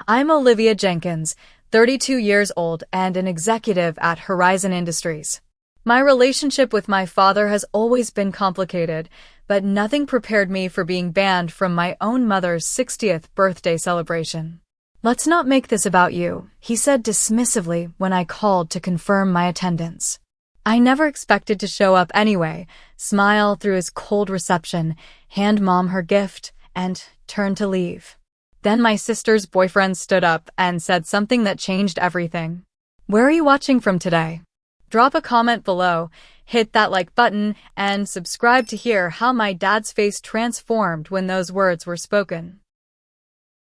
I'm Olivia Jenkins, 32 years old and an executive at Horizon Industries. My relationship with my father has always been complicated, but nothing prepared me for being banned from my own mother's 60th birthday celebration. "Let's not make this about you," he said dismissively when I called to confirm my attendance. I never expected to show up anyway, smile through his cold reception, hand Mom her gift, and turn to leave. Then my sister's boyfriend stood up and said something that changed everything. "Where are you watching from today?" Drop a comment below, hit that like button, and subscribe to hear how my dad's face transformed when those words were spoken.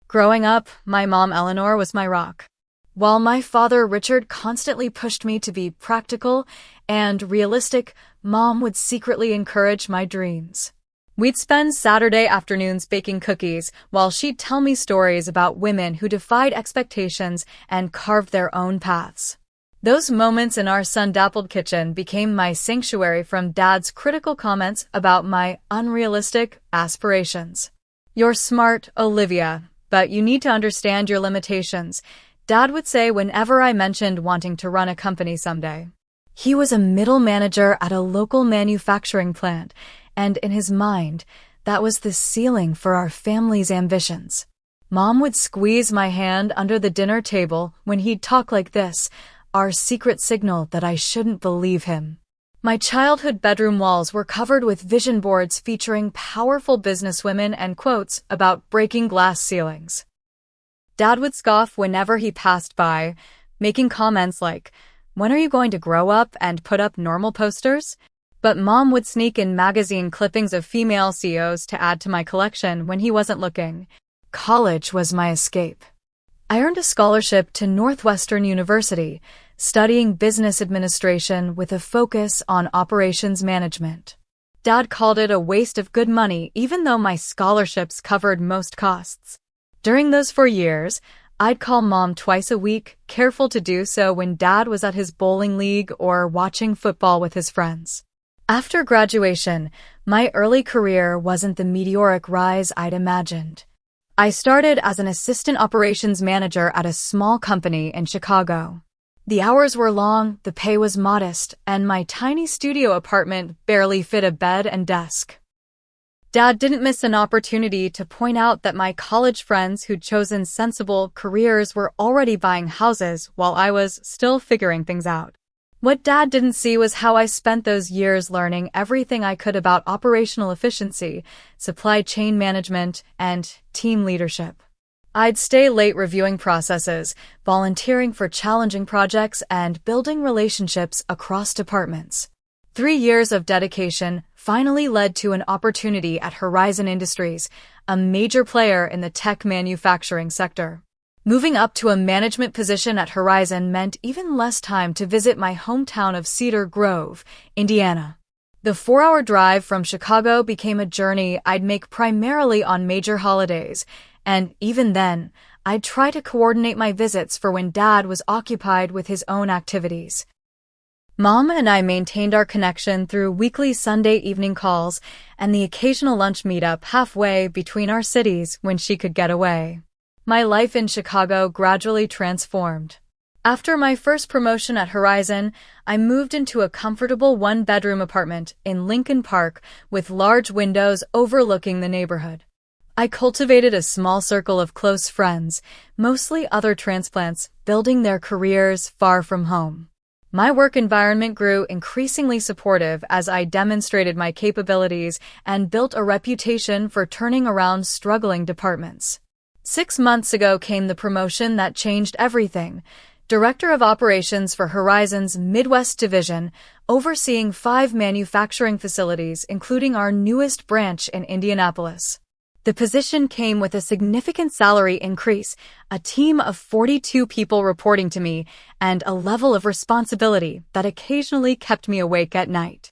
Growing up, my mom Eleanor was my rock. While my father Richard constantly pushed me to be practical and realistic, Mom would secretly encourage my dreams. We'd spend Saturday afternoons baking cookies while she'd tell me stories about women who defied expectations and carved their own paths. Those moments in our sun-dappled kitchen became my sanctuary from Dad's critical comments about my unrealistic aspirations. "You're smart, Olivia, but you need to understand your limitations," Dad would say whenever I mentioned wanting to run a company someday. He was a middle manager at a local manufacturing plant, and in his mind, that was the ceiling for our family's ambitions. Mom would squeeze my hand under the dinner table when he'd talk like this, our secret signal that I shouldn't believe him. My childhood bedroom walls were covered with vision boards featuring powerful businesswomen and quotes about breaking glass ceilings. Dad would scoff whenever he passed by, making comments like, "When are you going to grow up and put up normal posters?" But Mom would sneak in magazine clippings of female CEOs to add to my collection when he wasn't looking. College was my escape. I earned a scholarship to Northwestern University, studying business administration with a focus on operations management. Dad called it a waste of good money, even though my scholarships covered most costs. During those 4 years, I'd call Mom twice a week, careful to do so when Dad was at his bowling league or watching football with his friends. After graduation, my early career wasn't the meteoric rise I'd imagined. I started as an assistant operations manager at a small company in Chicago. The hours were long, the pay was modest, and my tiny studio apartment barely fit a bed and desk. Dad didn't miss an opportunity to point out that my college friends who'd chosen sensible careers were already buying houses while I was still figuring things out. What Dad didn't see was how I spent those years learning everything I could about operational efficiency, supply chain management, and team leadership. I'd stay late reviewing processes, volunteering for challenging projects, and building relationships across departments. 3 years of dedication finally led to an opportunity at Horizon Industries, a major player in the tech manufacturing sector. Moving up to a management position at Horizon meant even less time to visit my hometown of Cedar Grove, Indiana. The 4-hour drive from Chicago became a journey I'd make primarily on major holidays, and even then, I'd try to coordinate my visits for when Dad was occupied with his own activities. Mom and I maintained our connection through weekly Sunday evening calls and the occasional lunch meetup halfway between our cities when she could get away. My life in Chicago gradually transformed. After my first promotion at Horizon, I moved into a comfortable one-bedroom apartment in Lincoln Park with large windows overlooking the neighborhood. I cultivated a small circle of close friends, mostly other transplants, building their careers far from home. My work environment grew increasingly supportive as I demonstrated my capabilities and built a reputation for turning around struggling departments. 6 months ago came the promotion that changed everything. Director of Operations for Horizon's Midwest Division, overseeing 5 manufacturing facilities, including our newest branch in Indianapolis. The position came with a significant salary increase, a team of 42 people reporting to me, and a level of responsibility that occasionally kept me awake at night.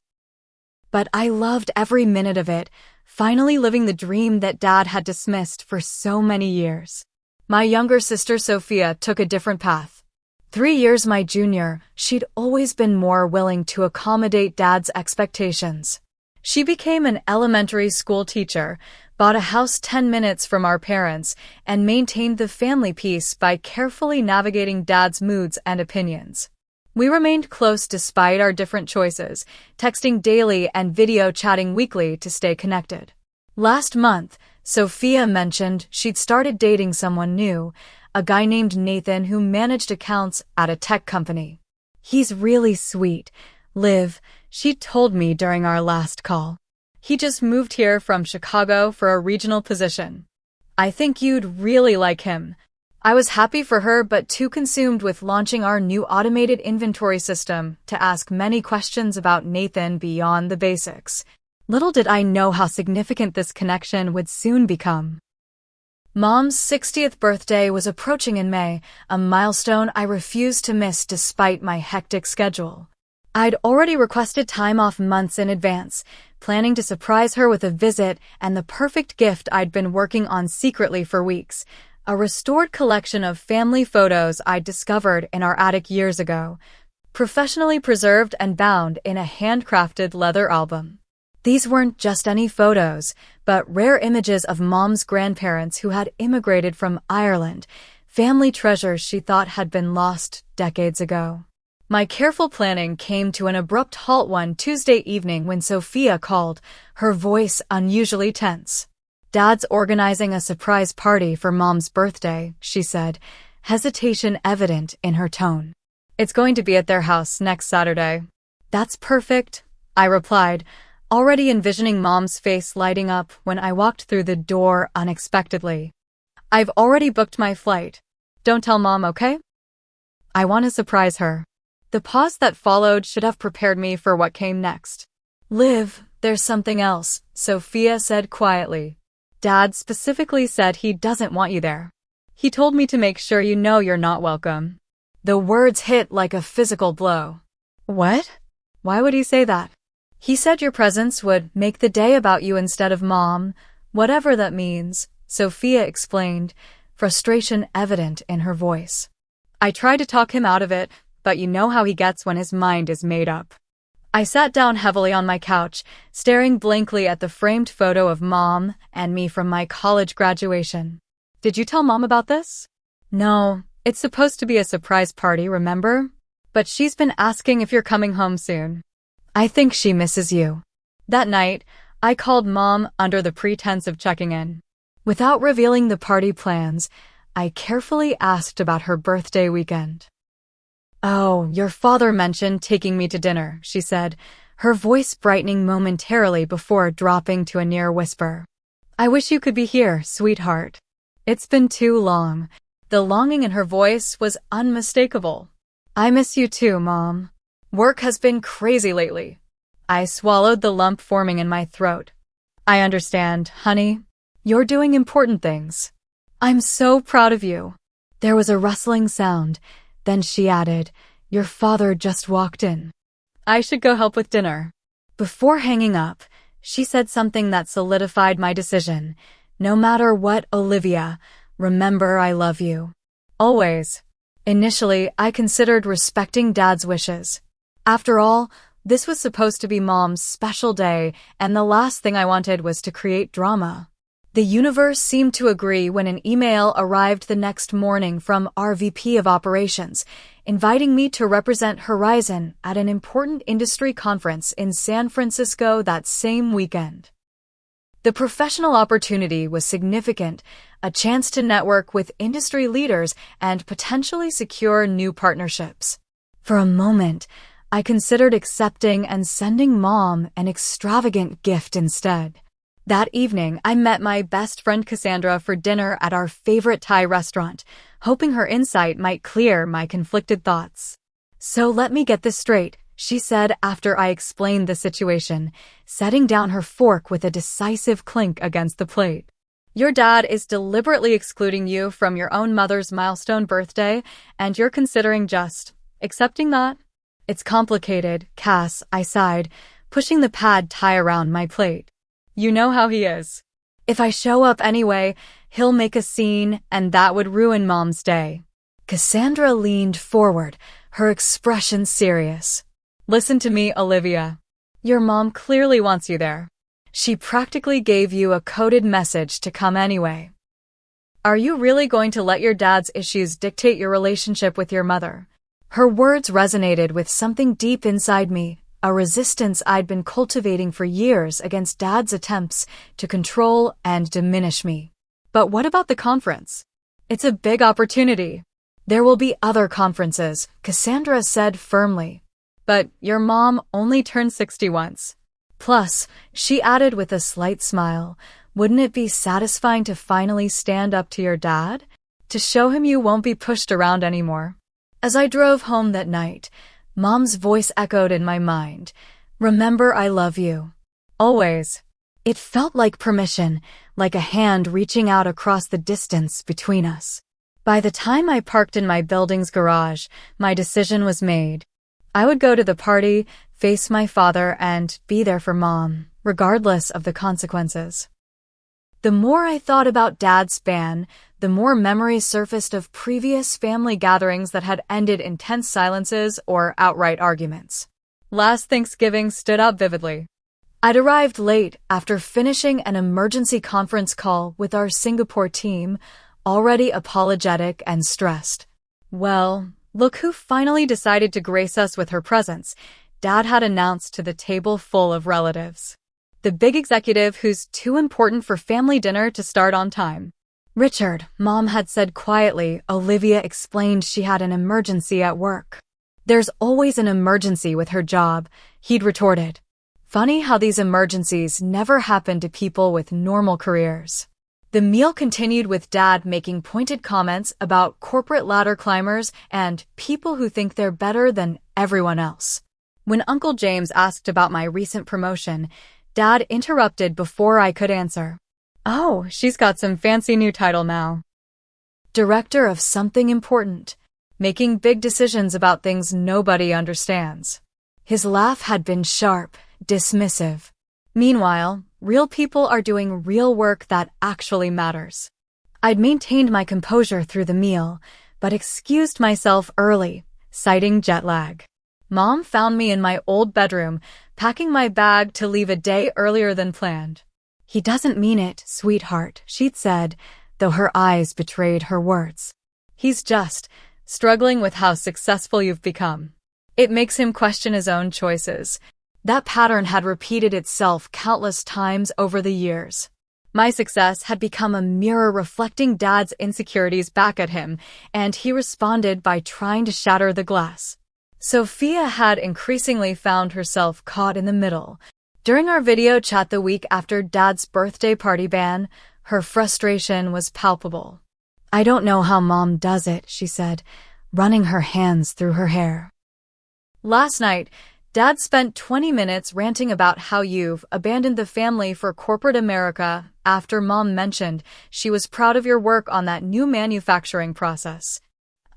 But I loved every minute of it, finally living the dream that Dad had dismissed for so many years. My younger sister Sophia took a different path. 3 years my junior, she'd always been more willing to accommodate Dad's expectations. She became an elementary school teacher, bought a house 10 minutes from our parents, and maintained the family peace by carefully navigating Dad's moods and opinions. We remained close despite our different choices, texting daily and video chatting weekly to stay connected. Last month, Sophia mentioned she'd started dating someone new, a guy named Nathan who managed accounts at a tech company. "He's really sweet, Liv," she told me during our last call. "He just moved here from Chicago for a regional position. I think you'd really like him." I was happy for her but too consumed with launching our new automated inventory system to ask many questions about Nathan beyond the basics. Little did I know how significant this connection would soon become. Mom's 60th birthday was approaching in May, a milestone I refused to miss despite my hectic schedule. I'd already requested time off months in advance, planning to surprise her with a visit and the perfect gift I'd been working on secretly for weeks. A restored collection of family photos I'd discovered in our attic years ago, professionally preserved and bound in a handcrafted leather album. These weren't just any photos, but rare images of Mom's grandparents who had immigrated from Ireland, family treasures she thought had been lost decades ago. My careful planning came to an abrupt halt one Tuesday evening when Sophia called, her voice unusually tense. "Dad's organizing a surprise party for Mom's birthday," she said, hesitation evident in her tone. "It's going to be at their house next Saturday." "That's perfect," I replied, already envisioning Mom's face lighting up when I walked through the door unexpectedly. "I've already booked my flight. Don't tell Mom, okay? I want to surprise her." The pause that followed should have prepared me for what came next. "Liv, there's something else," Sophia said quietly. "Dad specifically said he doesn't want you there. He told me to make sure you know you're not welcome." The words hit like a physical blow. "What? Why would he say that?" "He said your presence would make the day about you instead of Mom, whatever that means," Sophia explained, frustration evident in her voice. I tried to talk him out of it, but you know how he gets when his mind is made up. I sat down heavily on my couch, staring blankly at the framed photo of Mom and me from my college graduation. "Did you tell Mom about this?" "No, it's supposed to be a surprise party, remember? But she's been asking if you're coming home soon. I think she misses you." That night, I called Mom under the pretense of checking in. Without revealing the party plans, I carefully asked about her birthday weekend. "Oh, your father mentioned taking me to dinner," she said, her voice brightening momentarily before dropping to a near whisper. "I wish you could be here, sweetheart. It's been too long." The longing in her voice was unmistakable. "I miss you too, Mom. Work has been crazy lately." I swallowed the lump forming in my throat. "I understand, honey. You're doing important things. I'm so proud of you." There was a rustling sound. Then she added, "Your father just walked in. I should go help with dinner." Before hanging up, she said something that solidified my decision. "No matter what, Olivia, remember I love you. Always." Initially, I considered respecting Dad's wishes. After all, this was supposed to be Mom's special day, and the last thing I wanted was to create drama. The universe seemed to agree when an email arrived the next morning from our VP of Operations, inviting me to represent Horizon at an important industry conference in San Francisco that same weekend. The professional opportunity was significant, a chance to network with industry leaders and potentially secure new partnerships. For a moment, I considered accepting and sending Mom an extravagant gift instead. That evening, I met my best friend Cassandra for dinner at our favorite Thai restaurant, hoping her insight might clear my conflicted thoughts. "So let me get this straight," she said after I explained the situation, setting down her fork with a decisive clink against the plate. "Your dad is deliberately excluding you from your own mother's milestone birthday, and you're considering just accepting that?" "It's complicated, Cass," I sighed, pushing the pad Thai around my plate. "You know how he is. If I show up anyway, he'll make a scene, and that would ruin Mom's day." Cassandra leaned forward, her expression serious. "Listen to me, Olivia. Your mom clearly wants you there. She practically gave you a coded message to come anyway. Are you really going to let your dad's issues dictate your relationship with your mother? Her words resonated with something deep inside me, a resistance I'd been cultivating for years against Dad's attempts to control and diminish me. But what about the conference? It's a big opportunity. There will be other conferences, Cassandra said firmly. But your mom only turned 60 once. Plus, she added with a slight smile, wouldn't it be satisfying to finally stand up to your dad? To show him you won't be pushed around anymore? As I drove home that night, Mom's voice echoed in my mind. Remember, I love you. Always. It felt like permission, like a hand reaching out across the distance between us. By the time I parked in my building's garage, my decision was made. I would go to the party, face my father, and be there for Mom, regardless of the consequences. The more I thought about Dad's ban, the more memories surfaced of previous family gatherings that had ended in tense silences or outright arguments. Last Thanksgiving stood out vividly. I'd arrived late after finishing an emergency conference call with our Singapore team, already apologetic and stressed. Well, look who finally decided to grace us with her presence, Dad had announced to the table full of relatives. The big executive who's too important for family dinner to start on time. Richard, Mom had said quietly. Olivia explained she had an emergency at work. There's always an emergency with her job, he'd retorted. Funny how these emergencies never happen to people with normal careers. The meal continued with Dad making pointed comments about corporate ladder climbers and people who think they're better than everyone else. When Uncle James asked about my recent promotion, Dad interrupted before I could answer. Oh, she's got some fancy new title now. Director of something important, making big decisions about things nobody understands. His laugh had been sharp, dismissive. Meanwhile, real people are doing real work that actually matters. I'd maintained my composure through the meal, but excused myself early, citing jet lag. Mom found me in my old bedroom, packing my bag to leave a day earlier than planned. He doesn't mean it, sweetheart, she'd said, though her eyes betrayed her words. He's just struggling with how successful you've become. It makes him question his own choices. That pattern had repeated itself countless times over the years. My success had become a mirror reflecting Dad's insecurities back at him, and he responded by trying to shatter the glass. Sophia had increasingly found herself caught in the middle. During our video chat the week after Dad's birthday party ban, her frustration was palpable. I don't know how Mom does it, she said, running her hands through her hair. Last night, Dad spent 20 minutes ranting about how you've abandoned the family for corporate America after Mom mentioned she was proud of your work on that new manufacturing process.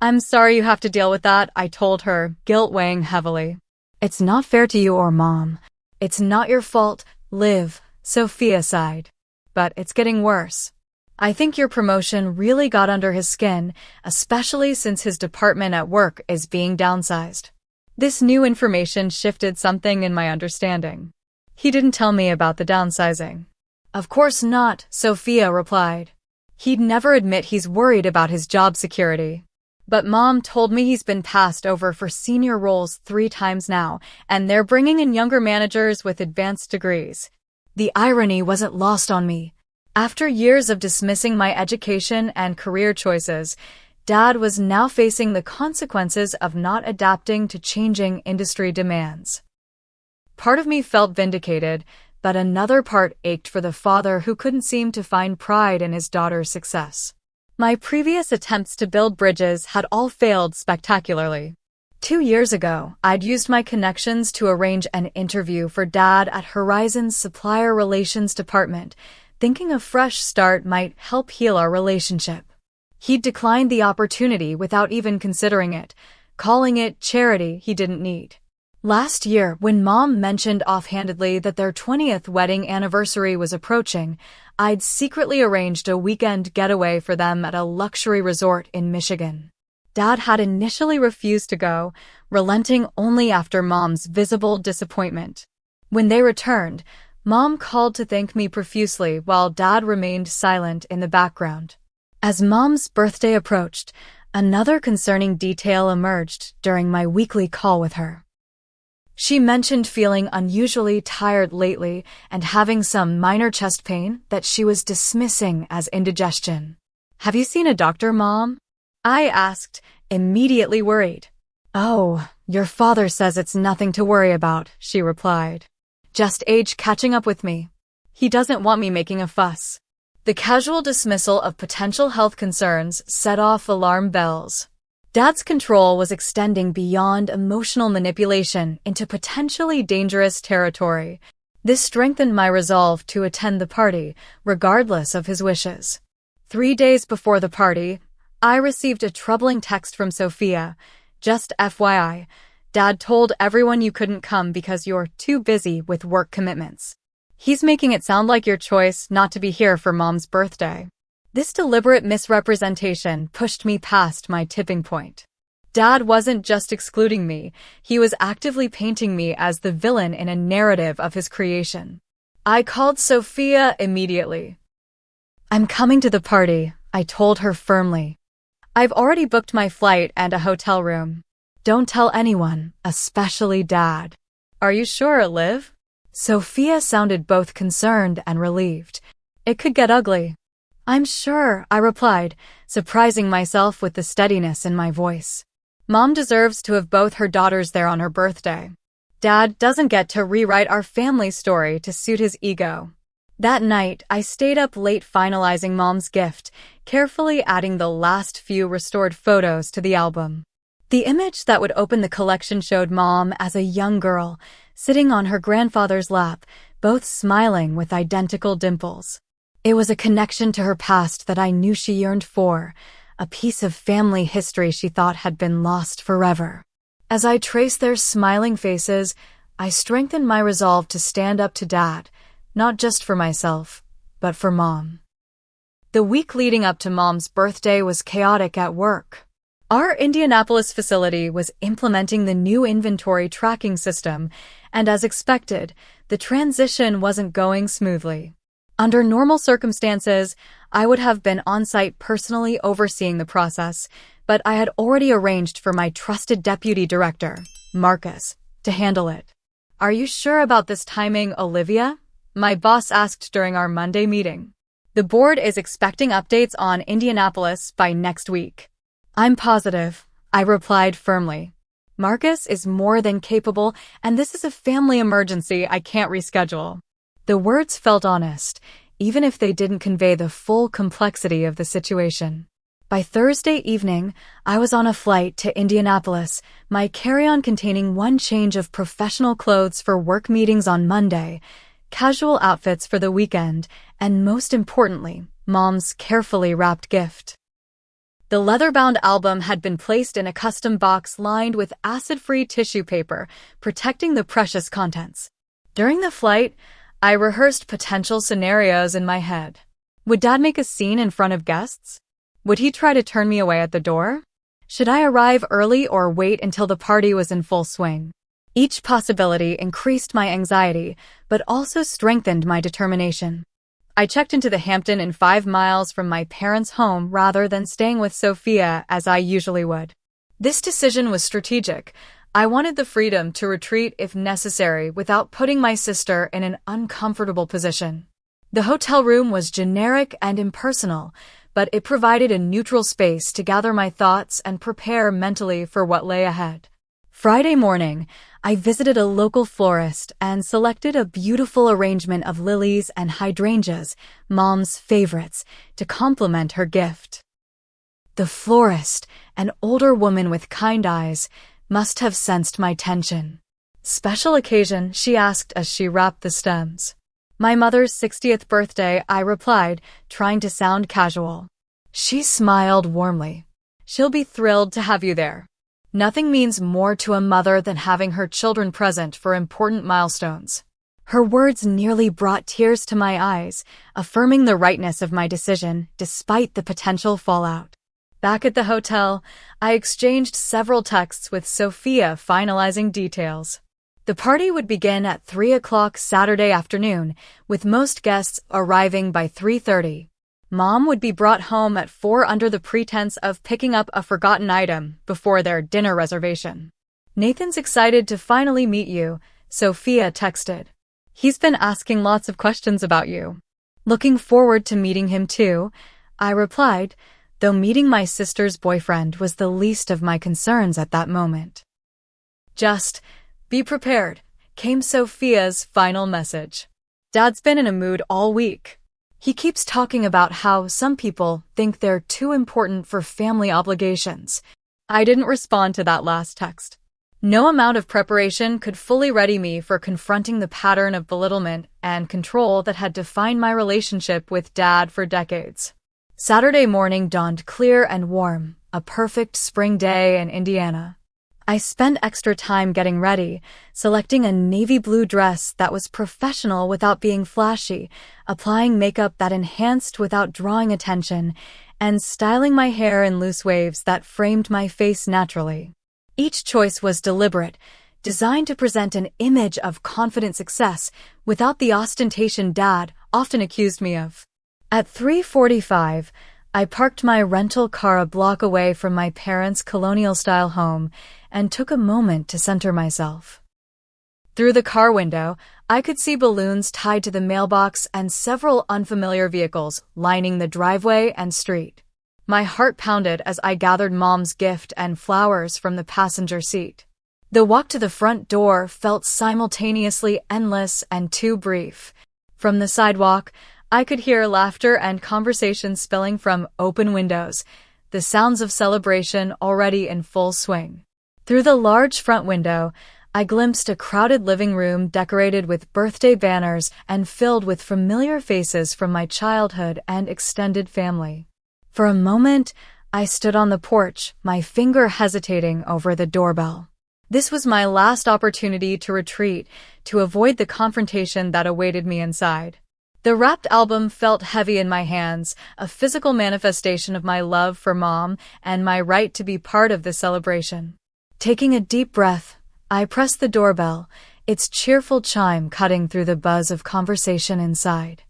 I'm sorry you have to deal with that, I told her, guilt weighing heavily. It's not fair to you or Mom. It's not your fault, Liv, Sophia sighed. But it's getting worse. I think your promotion really got under his skin, especially since his department at work is being downsized. This new information shifted something in my understanding. He didn't tell me about the downsizing. Of course not, Sophia replied. He'd never admit he's worried about his job security. But Mom told me he's been passed over for senior roles 3 times now, and they're bringing in younger managers with advanced degrees. The irony wasn't lost on me. After years of dismissing my education and career choices, Dad was now facing the consequences of not adapting to changing industry demands. Part of me felt vindicated, but another part ached for the father who couldn't seem to find pride in his daughter's success. My previous attempts to build bridges had all failed spectacularly. 2 years ago, I'd used my connections to arrange an interview for Dad at Horizon's Supplier Relations Department, thinking a fresh start might help heal our relationship. He'd declined the opportunity without even considering it, calling it charity he didn't need. Last year, when Mom mentioned offhandedly that their 20th wedding anniversary was approaching, I'd secretly arranged a weekend getaway for them at a luxury resort in Michigan. Dad had initially refused to go, relenting only after Mom's visible disappointment. When they returned, Mom called to thank me profusely while Dad remained silent in the background. As Mom's birthday approached, another concerning detail emerged during my weekly call with her. She mentioned feeling unusually tired lately and having some minor chest pain that she was dismissing as indigestion. "Have you seen a doctor, Mom?" I asked, immediately worried. "Oh, your father says it's nothing to worry about," she replied. "Just age catching up with me. He doesn't want me making a fuss." The casual dismissal of potential health concerns set off alarm bells. Dad's control was extending beyond emotional manipulation into potentially dangerous territory. This strengthened my resolve to attend the party, regardless of his wishes. 3 days before the party, I received a troubling text from Sophia. "Just FYI, Dad told everyone you couldn't come because you're too busy with work commitments. He's making it sound like your choice not to be here for Mom's birthday." This deliberate misrepresentation pushed me past my tipping point. Dad wasn't just excluding me, he was actively painting me as the villain in a narrative of his creation. I called Sophia immediately. "I'm coming to the party," I told her firmly. "I've already booked my flight and a hotel room. Don't tell anyone, especially Dad." "Are you sure, Liv?" Sophia sounded both concerned and relieved. "It could get ugly." "I'm sure," I replied, surprising myself with the steadiness in my voice. Mom deserves to have both her daughters there on her birthday. Dad doesn't get to rewrite our family story to suit his ego. That night, I stayed up late finalizing Mom's gift, carefully adding the last few restored photos to the album. The image that would open the collection showed Mom as a young girl, sitting on her grandfather's lap, both smiling with identical dimples. It was a connection to her past that I knew she yearned for, a piece of family history she thought had been lost forever. As I traced their smiling faces, I strengthened my resolve to stand up to Dad, not just for myself, but for Mom. The week leading up to Mom's birthday was chaotic at work. Our Indianapolis facility was implementing the new inventory tracking system, and as expected, the transition wasn't going smoothly. Under normal circumstances, I would have been on-site personally overseeing the process, but I had already arranged for my trusted deputy director, Marcus, to handle it. "Are you sure about this timing, Olivia?" my boss asked during our Monday meeting. "The board is expecting updates on Indianapolis by next week." "I'm positive," I replied firmly. "Marcus is more than capable, and this is a family emergency I can't reschedule." The words felt honest, even if they didn't convey the full complexity of the situation. By Thursday evening, I was on a flight to Indianapolis, my carry-on containing one change of professional clothes for work meetings on Monday, casual outfits for the weekend, and most importantly, Mom's carefully wrapped gift. The leather-bound album had been placed in a custom box lined with acid-free tissue paper, protecting the precious contents. During the flight, I rehearsed potential scenarios in my head. Would Dad make a scene in front of guests? Would he try to turn me away at the door? Should I arrive early or wait until the party was in full swing? Each possibility increased my anxiety, but also strengthened my determination. I checked into the Hampton Inn 5 miles from my parents' home rather than staying with Sophia as I usually would. This decision was strategic. I wanted the freedom to retreat if necessary without putting my sister in an uncomfortable position. The hotel room was generic and impersonal, but it provided a neutral space to gather my thoughts and prepare mentally for what lay ahead. Friday morning, I visited a local florist and selected a beautiful arrangement of lilies and hydrangeas, Mom's favorites, to complement her gift. The florist, an older woman with kind eyes, must have sensed my tension. "Special occasion?" she asked as she wrapped the stems. "My mother's 60th birthday," I replied, trying to sound casual. She smiled warmly. "She'll be thrilled to have you there. Nothing means more to a mother than having her children present for important milestones." Her words nearly brought tears to my eyes, affirming the rightness of my decision despite the potential fallout. Back at the hotel, I exchanged several texts with Sophia finalizing details. The party would begin at 3 o'clock Saturday afternoon, with most guests arriving by 3:30. Mom would be brought home at 4 under the pretense of picking up a forgotten item before their dinner reservation. "Nathan's excited to finally meet you," Sophia texted. "He's been asking lots of questions about you." "Looking forward to meeting him too," I replied, though meeting my sister's boyfriend was the least of my concerns at that moment. "Just be prepared," came Sophia's final message. "Dad's been in a mood all week. He keeps talking about how some people think they're too important for family obligations." I didn't respond to that last text. No amount of preparation could fully ready me for confronting the pattern of belittlement and control that had defined my relationship with Dad for decades. Saturday morning dawned clear and warm, a perfect spring day in Indiana. I spent extra time getting ready, selecting a navy blue dress that was professional without being flashy, applying makeup that enhanced without drawing attention, and styling my hair in loose waves that framed my face naturally. Each choice was deliberate, designed to present an image of confident success without the ostentation Dad often accused me of. At 3:45, I parked my rental car a block away from my parents' colonial-style home and took a moment to center myself. Through the car window, I could see balloons tied to the mailbox and several unfamiliar vehicles lining the driveway and street. My heart pounded as I gathered Mom's gift and flowers from the passenger seat. The walk to the front door felt simultaneously endless and too brief. From the sidewalk, I could hear laughter and conversation spilling from open windows, the sounds of celebration already in full swing. Through the large front window, I glimpsed a crowded living room decorated with birthday banners and filled with familiar faces from my childhood and extended family. For a moment, I stood on the porch, my finger hesitating over the doorbell. This was my last opportunity to retreat, to avoid the confrontation that awaited me inside. The wrapped album felt heavy in my hands, a physical manifestation of my love for Mom and my right to be part of the celebration. Taking a deep breath, I pressed the doorbell, its cheerful chime cutting through the buzz of conversation inside.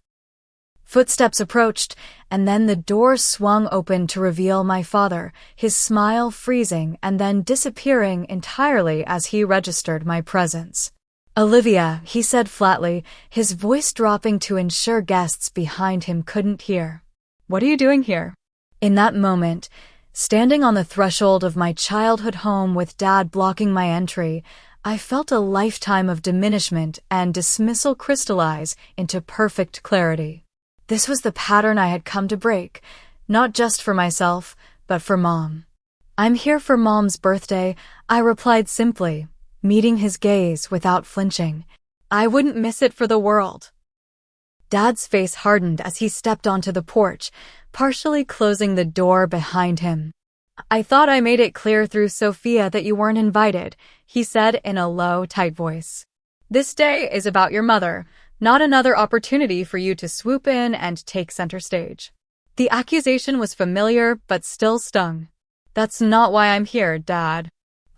Footsteps approached, and then the door swung open to reveal my father, his smile freezing and then disappearing entirely as he registered my presence. "Olivia," he said flatly, his voice dropping to ensure guests behind him couldn't hear. "What are you doing here?" In that moment, standing on the threshold of my childhood home with Dad blocking my entry, I felt a lifetime of diminishment and dismissal crystallize into perfect clarity. This was the pattern I had come to break, not just for myself, but for Mom. "I'm here for Mom's birthday," I replied simply, meeting his gaze without flinching. "I wouldn't miss it for the world." Dad's face hardened as he stepped onto the porch, partially closing the door behind him. "I thought I made it clear through Sophia that you weren't invited," he said in a low, tight voice. "This day is about your mother, not another opportunity for you to swoop in and take center stage." The accusation was familiar but still stung. "That's not why I'm here, Dad.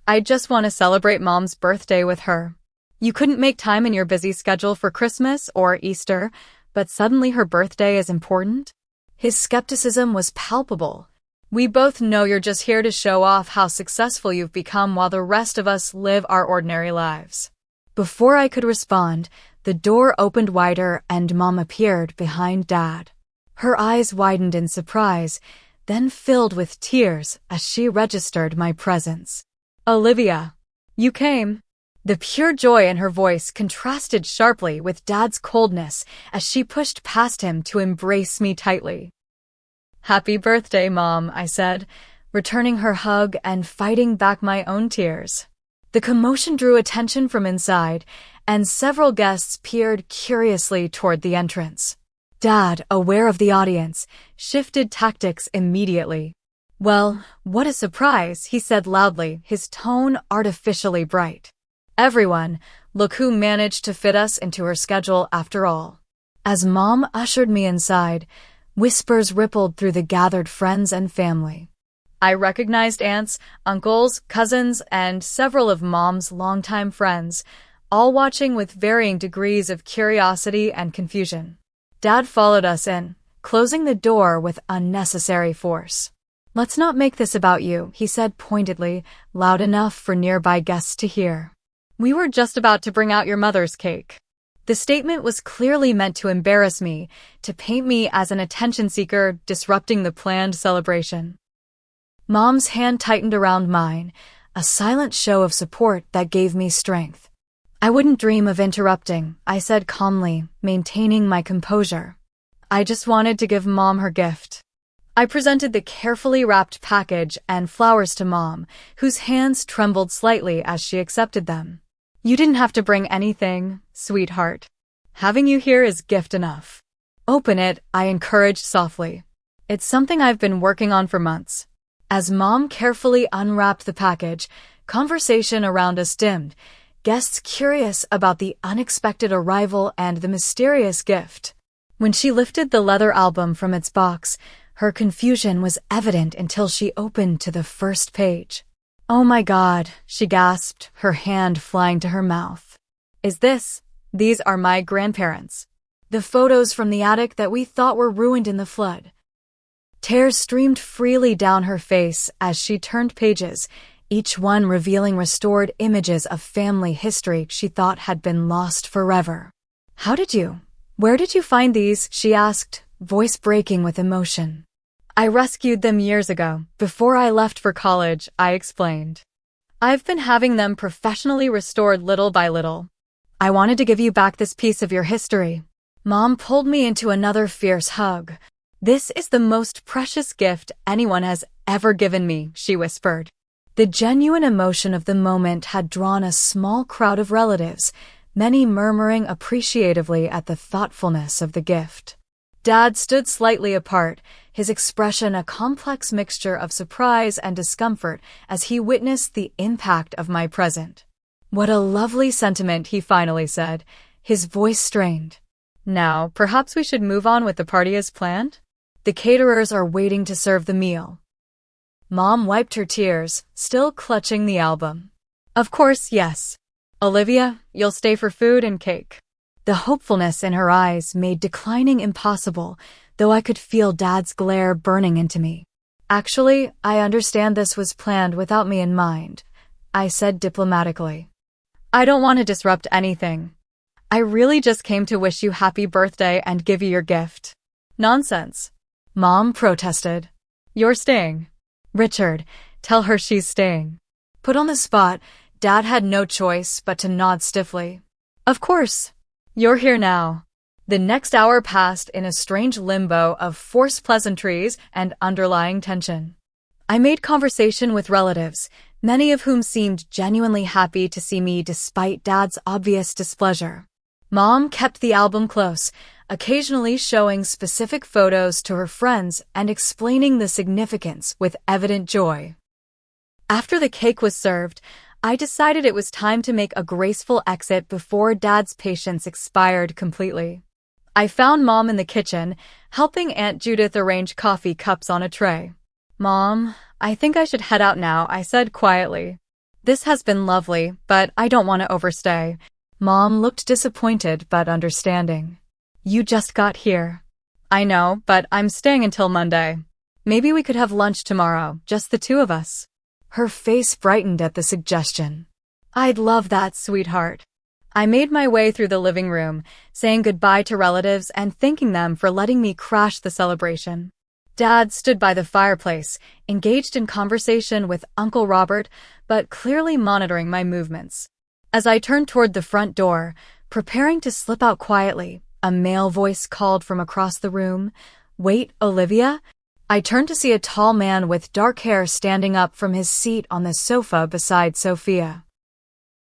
I just want to celebrate Mom's birthday with her. You couldn't make time in your busy schedule for Christmas or Easter, but suddenly her birthday is important?" His skepticism was palpable. "We both know you're just here to show off how successful you've become while the rest of us live our ordinary lives." Before I could respond, the door opened wider and Mom appeared behind Dad. Her eyes widened in surprise, then filled with tears as she registered my presence. "Olivia, you came." The pure joy in her voice contrasted sharply with Dad's coldness as she pushed past him to embrace me tightly. "Happy birthday, Mom," I said, returning her hug and fighting back my own tears. The commotion drew attention from inside, and several guests peered curiously toward the entrance. Dad, aware of the audience, shifted tactics immediately. "Well, what a surprise," he said loudly, his tone artificially bright. "Everyone, look who managed to fit us into her schedule after all." As Mom ushered me inside, whispers rippled through the gathered friends and family. I recognized aunts, uncles, cousins, and several of Mom's longtime friends, all watching with varying degrees of curiosity and confusion. Dad followed us in, closing the door with unnecessary force. "Let's not make this about you," he said pointedly, loud enough for nearby guests to hear. "We were just about to bring out your mother's cake." The statement was clearly meant to embarrass me, to paint me as an attention seeker disrupting the planned celebration. Mom's hand tightened around mine, a silent show of support that gave me strength. "I wouldn't dream of interrupting," I said calmly, maintaining my composure. "I just wanted to give Mom her gift." I presented the carefully wrapped package and flowers to Mom, whose hands trembled slightly as she accepted them. "You didn't have to bring anything, sweetheart. Having you here is gift enough." "Open it," I encouraged softly. "It's something I've been working on for months." As Mom carefully unwrapped the package, conversation around us dimmed, guests curious about the unexpected arrival and the mysterious gift. When she lifted the leather album from its box, her confusion was evident until she opened to the first page. "Oh my God," she gasped, her hand flying to her mouth. These are my grandparents. The photos from the attic that we thought were ruined in the flood." Tears streamed freely down her face as she turned pages, each one revealing restored images of family history she thought had been lost forever. Where did you find these?" she asked, voice breaking with emotion. "I rescued them years ago, before I left for college," I explained. "I've been having them professionally restored little by little. I wanted to give you back this piece of your history." Mom pulled me into another fierce hug. "This is the most precious gift anyone has ever given me," she whispered. The genuine emotion of the moment had drawn a small crowd of relatives, many murmuring appreciatively at the thoughtfulness of the gift. Dad stood slightly apart, his expression a complex mixture of surprise and discomfort as he witnessed the impact of my present. "What a lovely sentiment," he finally said, his voice strained. "Now, perhaps we should move on with the party as planned? The caterers are waiting to serve the meal." Mom wiped her tears, still clutching the album. "Of course, yes. Olivia, you'll stay for food and cake." The hopefulness in her eyes made declining impossible, though I could feel Dad's glare burning into me. "Actually, I understand this was planned without me in mind," I said diplomatically. "I don't want to disrupt anything. I really just came to wish you happy birthday and give you your gift." "Nonsense," Mom protested. "You're staying." "Richard, tell her she's staying." Put on the spot, Dad had no choice but to nod stiffly. "Of course. You're here now." The next hour passed in a strange limbo of forced pleasantries and underlying tension. I made conversation with relatives, many of whom seemed genuinely happy to see me despite Dad's obvious displeasure. Mom kept the album close, occasionally showing specific photos to her friends and explaining the significance with evident joy. After the cake was served, I decided it was time to make a graceful exit before Dad's patience expired completely. I found Mom in the kitchen, helping Aunt Judith arrange coffee cups on a tray. "Mom, I think I should head out now," I said quietly. "This has been lovely, but I don't want to overstay." Mom looked disappointed but understanding. "You just got here." "I know, but I'm staying until Monday. Maybe we could have lunch tomorrow, just the two of us." Her face brightened at the suggestion. "I'd love that, sweetheart." I made my way through the living room, saying goodbye to relatives and thanking them for letting me crash the celebration. Dad stood by the fireplace, engaged in conversation with Uncle Robert, but clearly monitoring my movements. As I turned toward the front door, preparing to slip out quietly, a male voice called from across the room, "Wait, Olivia?" I turned to see a tall man with dark hair standing up from his seat on the sofa beside Sophia.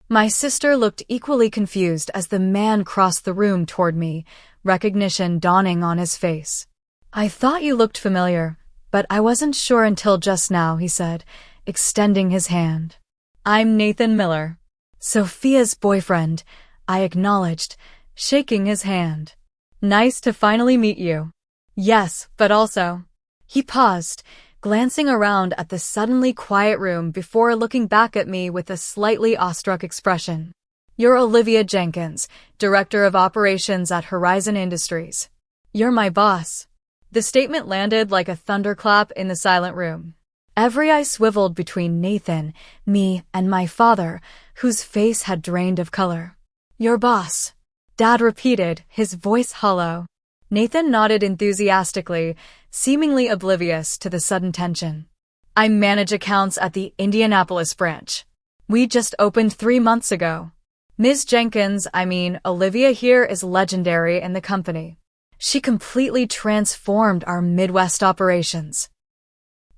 My sister looked equally confused as the man crossed the room toward me, recognition dawning on his face. "I thought you looked familiar, but I wasn't sure until just now," he said, extending his hand. "I'm Nathan Miller, Sophia's boyfriend," I acknowledged, shaking his hand. "Nice to finally meet you." "Yes, but also..." He paused, glancing around at the suddenly quiet room before looking back at me with a slightly awestruck expression. You're Olivia Jenkins, Director of Operations at Horizon Industries. You're my boss. The statement landed like a thunderclap in the silent room. Every eye swiveled between Nathan, me, and my father, whose face had drained of color. Your boss, Dad repeated, his voice hollow. Nathan nodded enthusiastically, seemingly oblivious to the sudden tension. I manage accounts at the Indianapolis branch. We just opened 3 months ago. Ms. Jenkins, Olivia here is legendary in the company. She completely transformed our Midwest operations.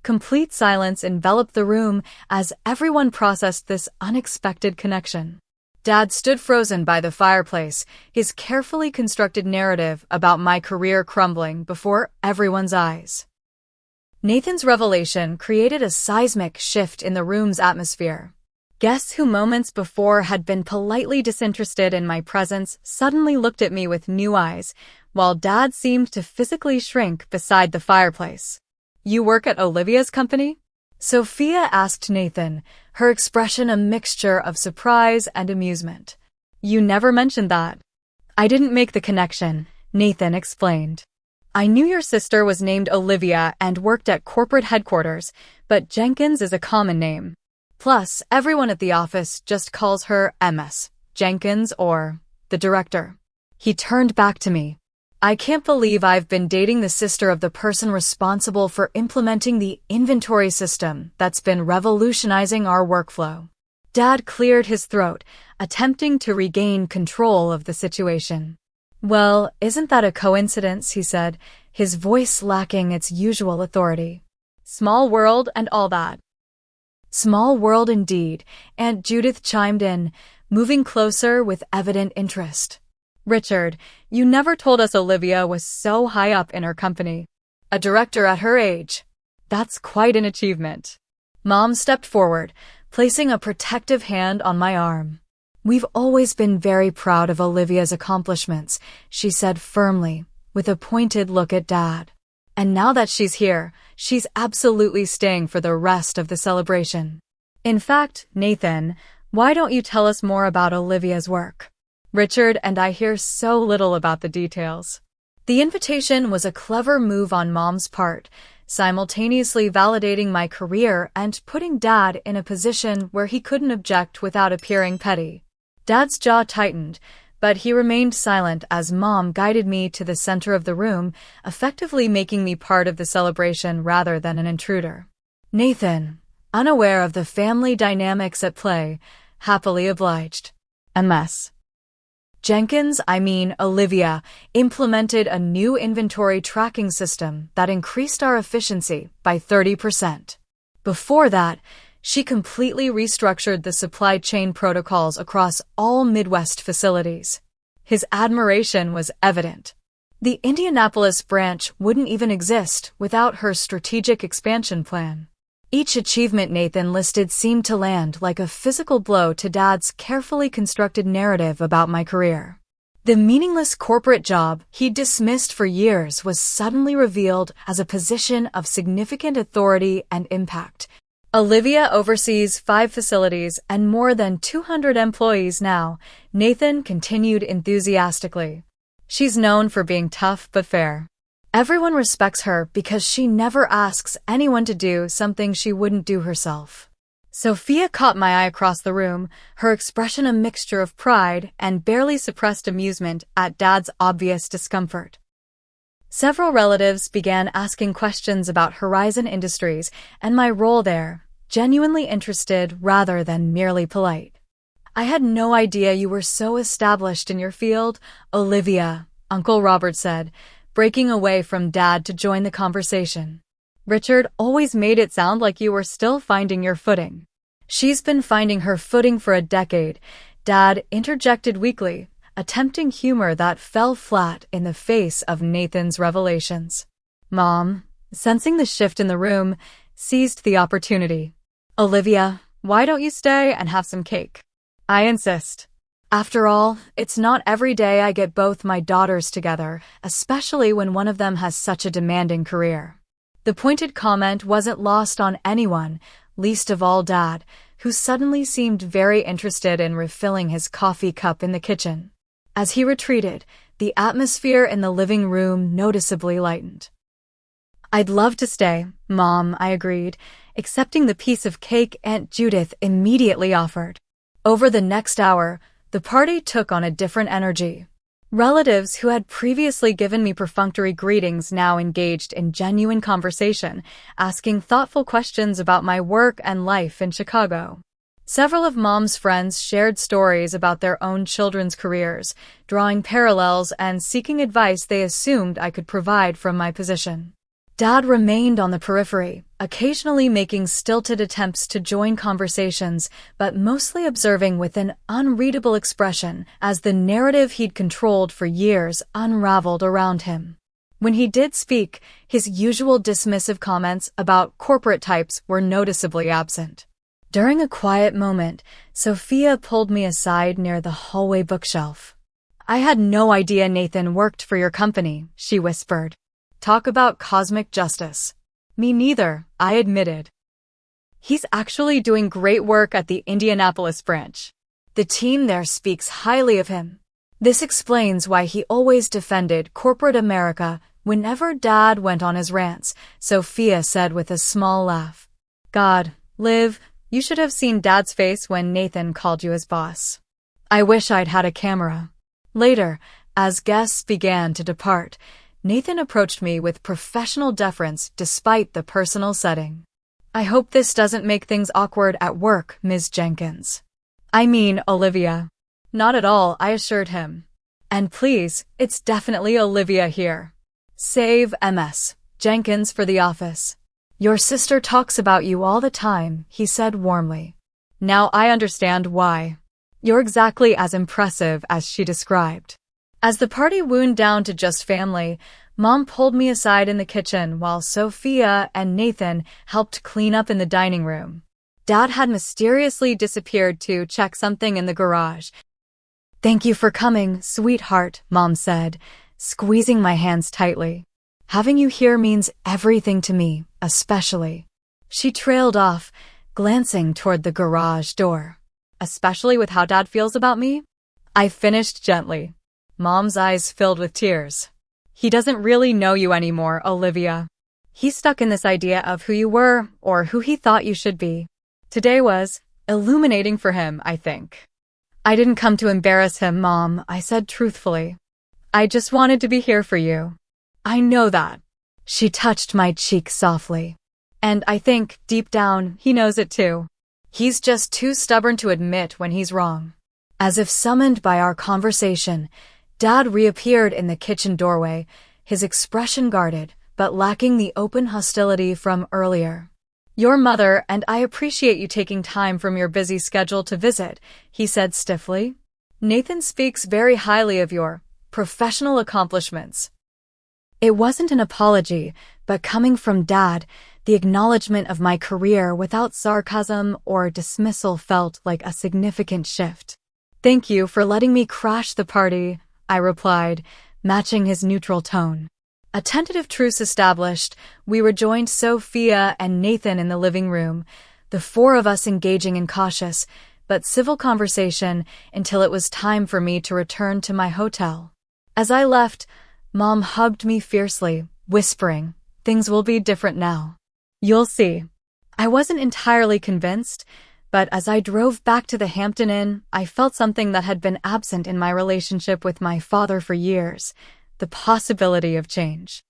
Complete silence enveloped the room as everyone processed this unexpected connection. Dad stood frozen by the fireplace, his carefully constructed narrative about my career crumbling before everyone's eyes. Nathan's revelation created a seismic shift in the room's atmosphere. Guests who moments before had been politely disinterested in my presence suddenly looked at me with new eyes, while Dad seemed to physically shrink beside the fireplace. You work at Olivia's company? Sophia asked Nathan, her expression a mixture of surprise and amusement. You never mentioned that. I didn't make the connection, Nathan explained. I knew your sister was named Olivia and worked at corporate headquarters, but Jenkins is a common name. Plus, everyone at the office just calls her MS, Jenkins, or the director. He turned back to me. I can't believe I've been dating the sister of the person responsible for implementing the inventory system that's been revolutionizing our workflow. Dad cleared his throat, attempting to regain control of the situation. Well, isn't that a coincidence, he said, his voice lacking its usual authority. Small world and all that. Small world indeed, Aunt Judith chimed in, moving closer with evident interest. Richard, you never told us Olivia was so high up in her company. A director at her age. That's quite an achievement. Mom stepped forward, placing a protective hand on my arm. We've always been very proud of Olivia's accomplishments, she said firmly, with a pointed look at Dad. And now that she's here, she's absolutely staying for the rest of the celebration. In fact, Nathan, why don't you tell us more about Olivia's work? Richard and I hear so little about the details. The invitation was a clever move on Mom's part, simultaneously validating my career and putting Dad in a position where he couldn't object without appearing petty. Dad's jaw tightened, but he remained silent as Mom guided me to the center of the room, effectively making me part of the celebration rather than an intruder. Nathan, unaware of the family dynamics at play, happily obliged. MS. Jenkins, Olivia, implemented a new inventory tracking system that increased our efficiency by 30%. Before that, she completely restructured the supply chain protocols across all Midwest facilities. His admiration was evident. The Indianapolis branch wouldn't even exist without her strategic expansion plan. Each achievement Nathan listed seemed to land like a physical blow to Dad's carefully constructed narrative about my career. The meaningless corporate job he'd dismissed for years was suddenly revealed as a position of significant authority and impact. Olivia oversees 5 facilities and more than 200 employees now, Nathan continued enthusiastically. She's known for being tough but fair. Everyone respects her because she never asks anyone to do something she wouldn't do herself. Sophia caught my eye across the room, her expression a mixture of pride and barely suppressed amusement at Dad's obvious discomfort. Several relatives began asking questions about Horizon Industries and my role there, genuinely interested rather than merely polite. I had no idea you were so established in your field, Olivia, Uncle Robert said, breaking away from Dad to join the conversation. Richard always made it sound like you were still finding your footing. She's been finding her footing for a decade, Dad interjected weakly, attempting humor that fell flat in the face of Nathan's revelations. Mom, sensing the shift in the room, seized the opportunity. Olivia, why don't you stay and have some cake? I insist. After all, it's not every day I get both my daughters together, especially when one of them has such a demanding career. The pointed comment wasn't lost on anyone, least of all Dad, who suddenly seemed very interested in refilling his coffee cup in the kitchen. As he retreated, the atmosphere in the living room noticeably lightened. "I'd love to stay, Mom," I agreed, accepting the piece of cake Aunt Judith immediately offered. Over the next hour, the party took on a different energy. Relatives who had previously given me perfunctory greetings now engaged in genuine conversation, asking thoughtful questions about my work and life in Chicago. Several of Mom's friends shared stories about their own children's careers, drawing parallels and seeking advice they assumed I could provide from my position. Dad remained on the periphery, occasionally making stilted attempts to join conversations, but mostly observing with an unreadable expression as the narrative he'd controlled for years unraveled around him. When he did speak, his usual dismissive comments about corporate types were noticeably absent. During a quiet moment, Sophia pulled me aside near the hallway bookshelf. "I had no idea Nathan worked for your company," she whispered. "Talk about cosmic justice." "Me neither," I admitted. "He's actually doing great work at the Indianapolis branch. The team there speaks highly of him. This explains why he always defended corporate America whenever Dad went on his rants," Sophia said with a small laugh. "God, Liv, you should have seen Dad's face when Nathan called you his boss. I wish I'd had a camera." Later, as guests began to depart, Nathan approached me with professional deference despite the personal setting. "I hope this doesn't make things awkward at work, Ms. Jenkins." "I mean, Olivia." "Not at all," I assured him. "And please, it's definitely Olivia here. Save MS. Jenkins for the office. Your sister talks about you all the time," he said warmly. "Now I understand why. You're exactly as impressive as she described." As the party wound down to just family, Mom pulled me aside in the kitchen while Sophia and Nathan helped clean up in the dining room. Dad had mysteriously disappeared to check something in the garage. "Thank you for coming, sweetheart," Mom said, squeezing my hands tightly. "Having you here means everything to me, especially." She trailed off, glancing toward the garage door. "Especially with how Dad feels about me?" I finished gently. Mom's eyes filled with tears. "He doesn't really know you anymore, Olivia. He's stuck in this idea of who you were or who he thought you should be. Today was illuminating for him, I think." "I didn't come to embarrass him, Mom," I said truthfully. "I just wanted to be here for you." "I know that." She touched my cheek softly. "And I think, deep down, he knows it too. He's just too stubborn to admit when he's wrong." As if summoned by our conversation, Dad reappeared in the kitchen doorway, his expression guarded, but lacking the open hostility from earlier. "Your mother and I appreciate you taking time from your busy schedule to visit," he said stiffly. "Nathan speaks very highly of your professional accomplishments." It wasn't an apology, but coming from Dad, the acknowledgement of my career without sarcasm or dismissal felt like a significant shift. "Thank you for letting me crash the party," I replied, matching his neutral tone. A tentative truce established, we rejoined Sophia and Nathan in the living room, the four of us engaging in cautious but civil conversation until it was time for me to return to my hotel. As I left, Mom hugged me fiercely, whispering, "Things will be different now. You'll see." I wasn't entirely convinced, but as I drove back to the Hampton Inn, I felt something that had been absent in my relationship with my father for years, the possibility of change.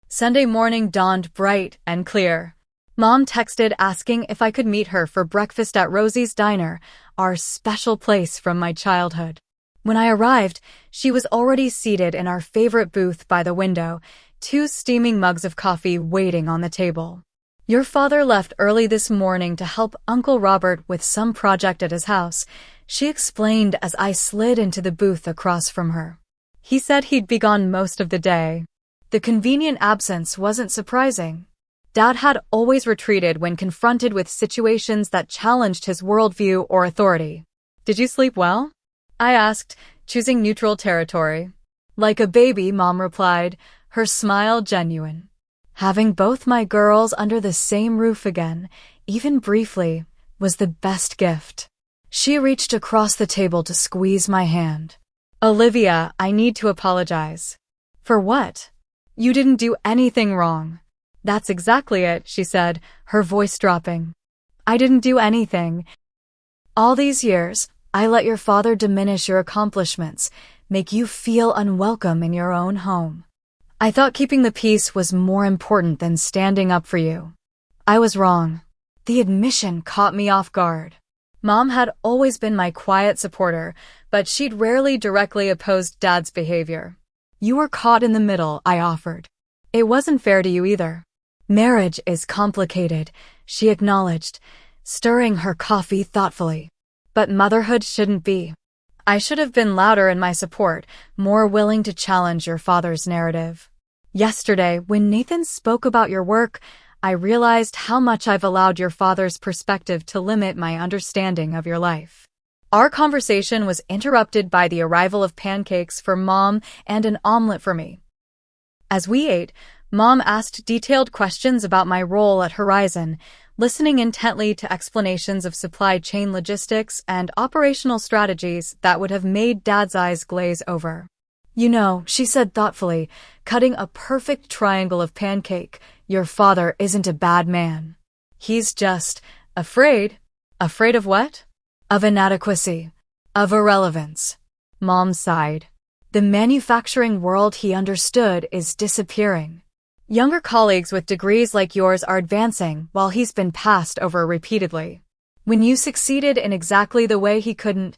Sunday morning dawned bright and clear. Mom texted asking if I could meet her for breakfast at Rosie's Diner, our special place from my childhood. When I arrived, she was already seated in our favorite booth by the window, 2 steaming mugs of coffee waiting on the table. "Your father left early this morning to help Uncle Robert with some project at his house," she explained as I slid into the booth across from her. "He said he'd be gone most of the day." The convenient absence wasn't surprising. Dad had always retreated when confronted with situations that challenged his worldview or authority. "Did you sleep well?" I asked, choosing neutral territory. "Like a baby," Mom replied, her smile genuine. Having both my girls under the same roof again, even briefly, was the best gift. She reached across the table to squeeze my hand. Olivia, I need to apologize. For what? You didn't do anything wrong. That's exactly it, she said, her voice dropping. I didn't do anything. All these years, I let your father diminish your accomplishments, make you feel unwelcome in your own home. I thought keeping the peace was more important than standing up for you. I was wrong. The admission caught me off guard. Mom had always been my quiet supporter, but she'd rarely directly opposed Dad's behavior. You were caught in the middle, I offered. It wasn't fair to you either. Marriage is complicated, she acknowledged, stirring her coffee thoughtfully. But motherhood shouldn't be. I should have been louder in my support, more willing to challenge your father's narrative. Yesterday, when Nathan spoke about your work, I realized how much I've allowed your father's perspective to limit my understanding of your life. Our conversation was interrupted by the arrival of pancakes for Mom and an omelet for me. As we ate, Mom asked detailed questions about my role at Horizon, listening intently to explanations of supply chain logistics and operational strategies that would have made Dad's eyes glaze over. You know, she said thoughtfully, cutting a perfect triangle of pancake, your father isn't a bad man. He's just afraid. Afraid of what? Of inadequacy. Of irrelevance. Mom sighed. The manufacturing world he understood is disappearing. Younger colleagues with degrees like yours are advancing while he's been passed over repeatedly. When you succeeded in exactly the way he couldn't,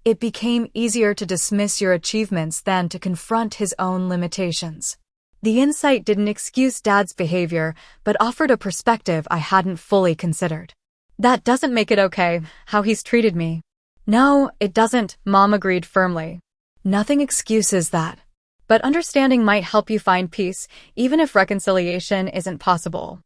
it became easier to dismiss your achievements than to confront his own limitations. The insight didn't excuse Dad's behavior, but offered a perspective I hadn't fully considered. That doesn't make it okay, how he's treated me. No, it doesn't, Mom agreed firmly. Nothing excuses that. But understanding might help you find peace, even if reconciliation isn't possible.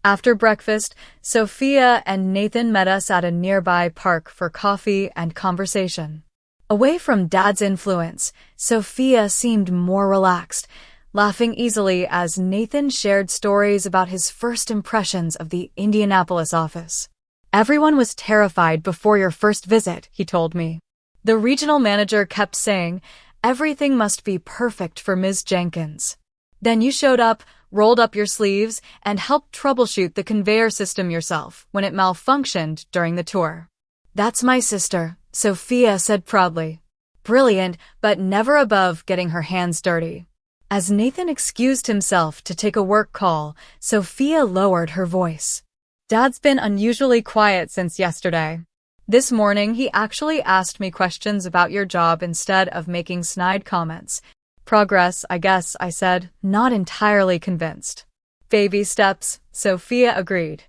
After breakfast, Sophia and Nathan met us at a nearby park for coffee and conversation. Away from Dad's influence, Sophia seemed more relaxed, laughing easily as Nathan shared stories about his first impressions of the Indianapolis office. Everyone was terrified before your first visit, he told me. The regional manager kept saying, everything must be perfect for Ms. Jenkins. Then you showed up, rolled up your sleeves, and helped troubleshoot the conveyor system yourself when it malfunctioned during the tour. That's my sister, Sophia said proudly. Brilliant, but never above getting her hands dirty. As Nathan excused himself to take a work call, Sophia lowered her voice. Dad's been unusually quiet since yesterday. This morning, he actually asked me questions about your job instead of making snide comments. Progress, I guess, I said, not entirely convinced. Baby steps, Sophia agreed.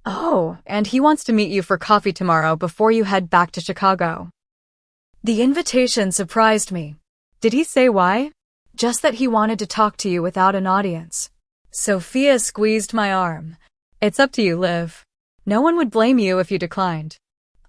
Oh, and he wants to meet you for coffee tomorrow before you head back to Chicago. The invitation surprised me. Did he say why? Just that he wanted to talk to you without an audience. Sophia squeezed my arm. It's up to you, Liv. No one would blame you if you declined.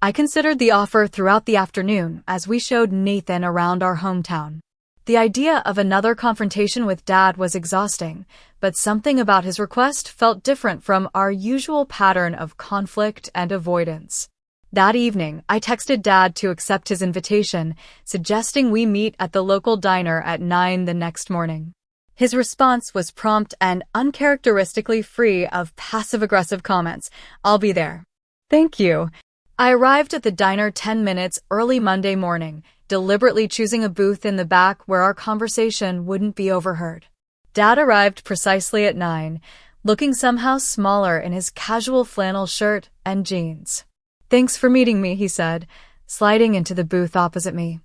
I considered the offer throughout the afternoon as we showed Nathan around our hometown. The idea of another confrontation with Dad was exhausting, but something about his request felt different from our usual pattern of conflict and avoidance. That evening, I texted Dad to accept his invitation, suggesting we meet at the local diner at 9 the next morning. His response was prompt and uncharacteristically free of passive-aggressive comments. I'll be there. Thank you. I arrived at the diner 10 minutes early Monday morning, deliberately choosing a booth in the back where our conversation wouldn't be overheard. Dad arrived precisely at 9, looking somehow smaller in his casual flannel shirt and jeans. Thanks for meeting me, he said, sliding into the booth opposite me.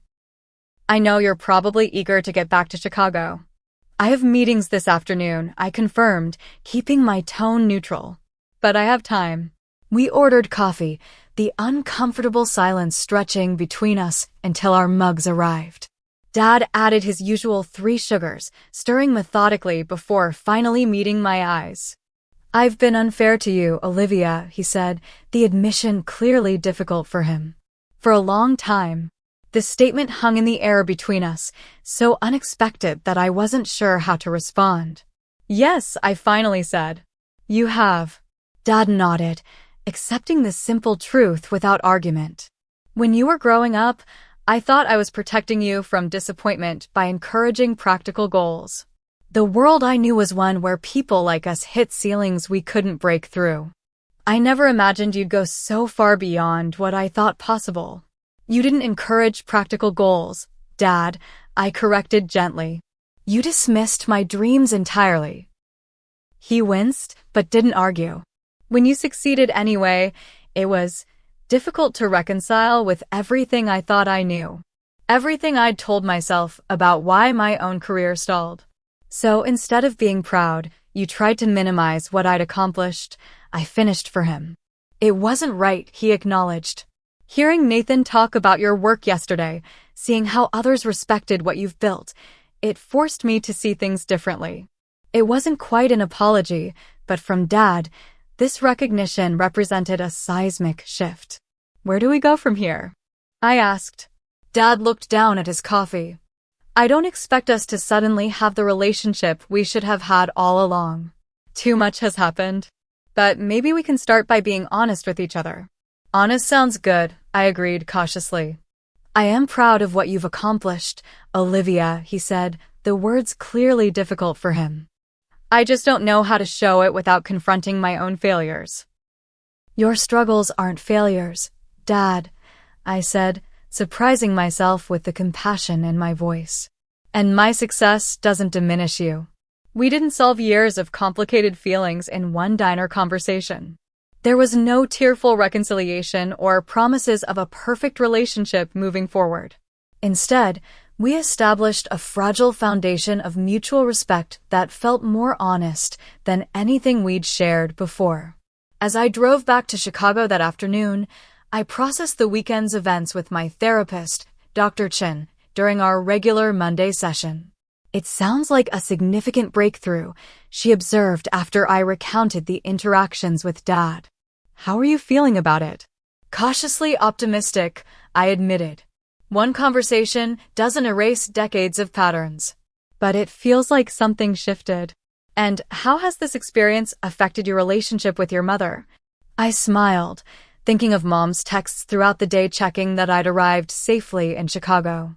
I know you're probably eager to get back to Chicago. I have meetings this afternoon, I confirmed, keeping my tone neutral. But I have time. We ordered coffee, the uncomfortable silence stretching between us until our mugs arrived. Dad added his usual 3 sugars, stirring methodically before finally meeting my eyes. I've been unfair to you, Olivia, he said, the admission clearly difficult for him. For a long time, the statement hung in the air between us, so unexpected that I wasn't sure how to respond. Yes, I finally said. You have. Dad nodded, accepting the simple truth without argument. When you were growing up, I thought I was protecting you from disappointment by encouraging practical goals. The world I knew was one where people like us hit ceilings we couldn't break through. I never imagined you'd go so far beyond what I thought possible. You didn't encourage practical goals, Dad, I corrected gently. You dismissed my dreams entirely. He winced, but didn't argue. When you succeeded anyway, it was difficult to reconcile with everything I thought I knew. Everything I'd told myself about why my own career stalled. So instead of being proud, you tried to minimize what I'd accomplished. I finished for him. It wasn't right, he acknowledged. Hearing Nathan talk about your work yesterday, seeing how others respected what you've built, it forced me to see things differently. It wasn't quite an apology, but from Dad, this recognition represented a seismic shift. Where do we go from here? I asked. Dad looked down at his coffee. I don't expect us to suddenly have the relationship we should have had all along. Too much has happened. But maybe we can start by being honest with each other. Honest sounds good, I agreed cautiously. I am proud of what you've accomplished, Olivia, he said, the words clearly difficult for him. I just don't know how to show it without confronting my own failures. Your struggles aren't failures, Dad, I said, surprising myself with the compassion in my voice. And my success doesn't diminish you. We didn't solve years of complicated feelings in one diner conversation. There was no tearful reconciliation or promises of a perfect relationship moving forward. Instead, we established a fragile foundation of mutual respect that felt more honest than anything we'd shared before. As I drove back to Chicago that afternoon, I processed the weekend's events with my therapist, Dr. Chin, during our regular Monday session. It sounds like a significant breakthrough, she observed after I recounted the interactions with Dad. How are you feeling about it? Cautiously optimistic, I admitted. One conversation doesn't erase decades of patterns. But it feels like something shifted. And how has this experience affected your relationship with your mother? I smiled, thinking of Mom's texts throughout the day checking that I'd arrived safely in Chicago.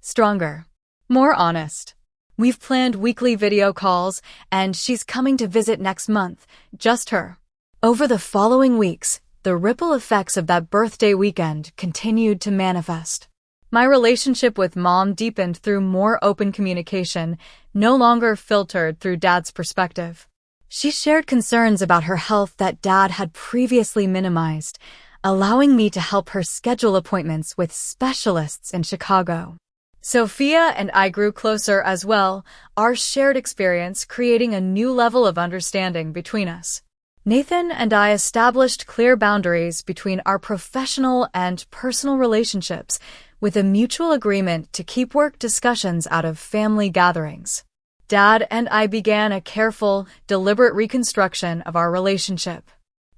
Stronger. More honest. We've planned weekly video calls, and she's coming to visit next month, just her. Over the following weeks, the ripple effects of that birthday weekend continued to manifest. My relationship with Mom deepened through more open communication, no longer filtered through Dad's perspective. She shared concerns about her health that Dad had previously minimized, allowing me to help her schedule appointments with specialists in Chicago. Sophia and I grew closer as well, our shared experience creating a new level of understanding between us. Nathan and I established clear boundaries between our professional and personal relationships with a mutual agreement to keep work discussions out of family gatherings. Dad and I began a careful, deliberate reconstruction of our relationship.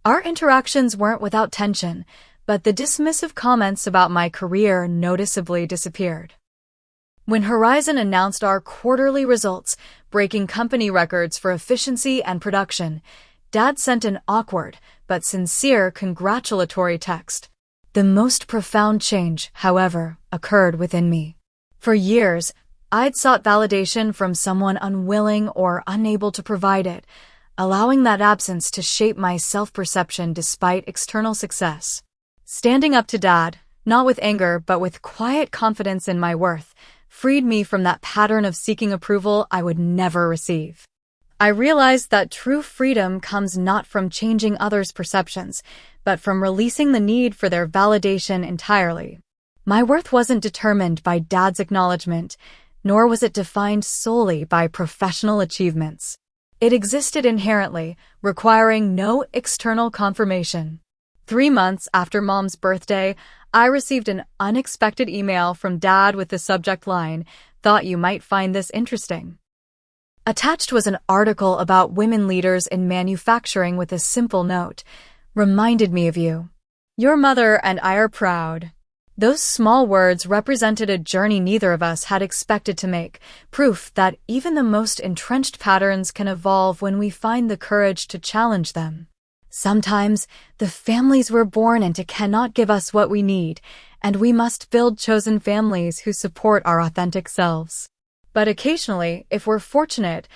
Our interactions weren't without tension, but the dismissive comments about my career noticeably disappeared. When Horizon announced our quarterly results, breaking company records for efficiency and production, Dad sent an awkward but sincere congratulatory text. The most profound change, however, occurred within me. For years, I'd sought validation from someone unwilling or unable to provide it, allowing that absence to shape my self-perception despite external success. Standing up to Dad, not with anger but with quiet confidence in my worth, freed me from that pattern of seeking approval I would never receive. I realized that true freedom comes not from changing others' perceptions, but from releasing the need for their validation entirely. My worth wasn't determined by Dad's acknowledgement, nor was it defined solely by professional achievements. It existed inherently, requiring no external confirmation. 3 months after Mom's birthday, I received an unexpected email from Dad with the subject line, "Thought you might find this interesting." Attached was an article about women leaders in manufacturing with a simple note, "Reminded me of you. Your mother and I are proud." Those small words represented a journey neither of us had expected to make, proof that even the most entrenched patterns can evolve when we find the courage to challenge them. Sometimes, the families we're born into cannot give us what we need, and we must build chosen families who support our authentic selves. But occasionally, if we're fortunate,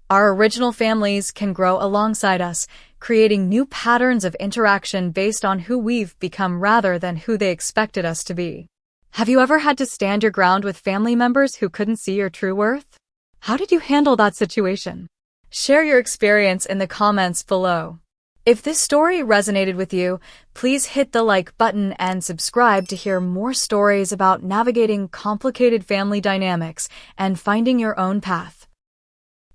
our original families can grow alongside us, creating new patterns of interaction based on who we've become rather than who they expected us to be. Have you ever had to stand your ground with family members who couldn't see your true worth? How did you handle that situation? Share your experience in the comments below. If this story resonated with you, please hit the like button and subscribe to hear more stories about navigating complicated family dynamics and finding your own path.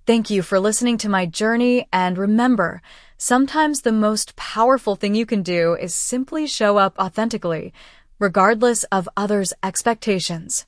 Thank you for listening to my journey, and remember, sometimes the most powerful thing you can do is simply show up authentically, regardless of others' expectations.